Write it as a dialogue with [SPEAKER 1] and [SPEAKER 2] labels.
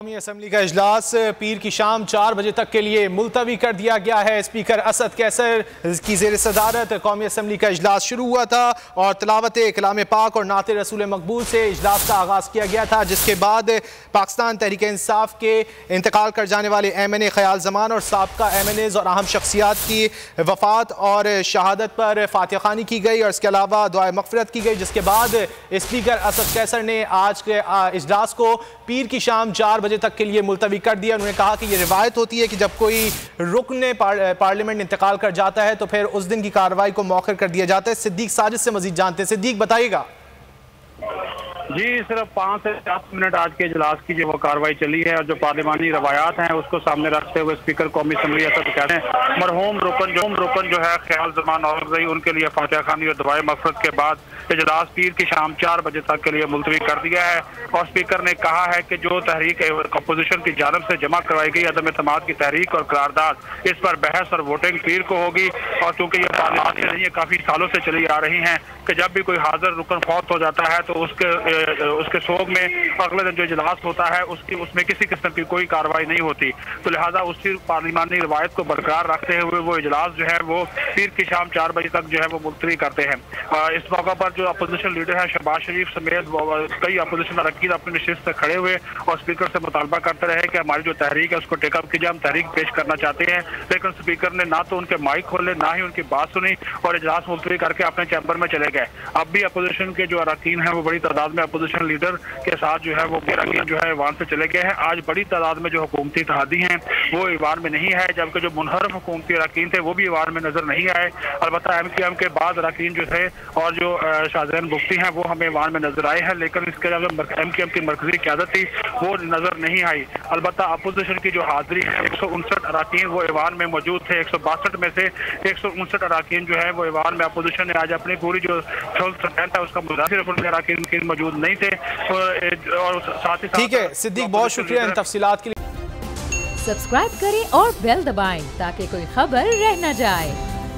[SPEAKER 1] कौमी असम्बली का इजलास पीर की शाम 4 बजे तक के लिए मुलतवी कर दिया गया है। स्पीकर असद कैसर की ज़ेर सदारत कौमी असम्बली का इजलास शुरू हुआ था और तिलावत कलाम पाक और नात रसूल मकबूल से इजलास का आगाज़ किया गया था, जिसके बाद पाकिस्तान तहरीक इंसाफ के इंतकाल कर जाने वाले MNA ख़याल ज़मान और साबका MNAs और अहम शख्सियात की वफ़ात और शहादत पर फातिहा खानी की गई और इसके अलावा दुआ मग़फ़िरत की गई, जिसके बाद स्पीकर असद कैसर ने आज के इजलास को पीर की शाम 4 बजे तक के लिए मुलतवी कर दिया। उन्होंने कहा कि ये रिवायत होती है कि जब कोई रुकन पार्लियामेंट इंतकाल कर जाता है तो फिर उस दिन की कार्रवाई को मौखर कर दिया जाता है। सिद्दीक साजिद से मजीद जानते हैं। सिद्दीक बताइएगा।
[SPEAKER 2] जी, सिर्फ 5 से 7 मिनट आज के इजलास की जो वो कार्रवाई चली है और जो पार्लिमानी रवायात हैं उसको सामने रखते हुए स्पीकर कौमी असम्बली असद कहते हैं मरहूम रुकन जो है ख्याल जमान और रही उनके लिए फातिहा खानी और दुआए मग़फ़िरत के बाद इजलास पीर की शाम 4 बजे तक के लिए मुलतवी कर दिया है। और स्पीकर ने कहा है कि जो तहरीक अपोजिशन की जानब से जमा करवाई गई अदम एतमाद की तहरीक और करारदाद इस पर बहस और वोटिंग पीर को होगी। और चूंकि ये पार्लियामेंट से नहीं है, काफी सालों से चली आ रही हैं कि जब भी कोई हाजिर रुकन फौत हो जाता है तो उसके सोग में अगले दिन जो इजलास होता है उसमें किसी किस्म की कोई कार्रवाई नहीं होती। तो लिहाजा उसी पार्लिमानी रवायत को बरकरार रखते हुए वो इजलास जो है वो पीर की शाम 4 बजे तक जो है वो मुलतवी करते हैं। इस मौका पर जो अपोजिशन लीडर है शहबाज शरीफ समेत कई अपोजिशन अरकान अपनी नशिस्त से खड़े हुए और स्पीकर से मुतालबा करते रहे कि हमारी जो तहरीक है उसको टेकअप कीजिए, हम तहरीक पेश करना चाहते हैं। लेकिन स्पीकर ने ना तो उनके माइक खोले ना ही उनकी बात सुनी और इजलास मुलतवी करके अपने चैम्बर में चले गए। अब भी अपोजिशन के जो अरकान है वो बड़ी तादाद में अपोजिशन लीडर के साथ जो है वो जो है ईवान से चले गए हैं। आज बड़ी तादाद में जो हुकूमती इत्तेहादी हैं वो ईवान में नहीं है, जबकि जो मुनहरफ हुकूमती अरकान थे वो भी ईवान में नजर नहीं आए। अलबत्ता MQM के बाद अरकान जो थे और जो शाहजहान मुफ्ती हैं वो हमें ईवान में नजर आए हैं, लेकिन इसके अलावा MQM की मरकजी क़यादत थी वो नजर नहीं आई। अलबत्ता अपोजिशन की जो हाजिरी है 159 अरकान वो ईवान में मौजूद थे। 162 में से 159 अरकान जो है वो ईवान में अपोजिशन ने आज अपनी पूरी जो है उसका मुदाखिल अरकान मौजूद नहीं थे। और साथ ही
[SPEAKER 1] ठीक है सिद्दीक, बहुत शुक्रिया इन तफसीलात के लिए।
[SPEAKER 3] सब्सक्राइब करें और बेल दबाएं ताकि कोई खबर रह न जाए।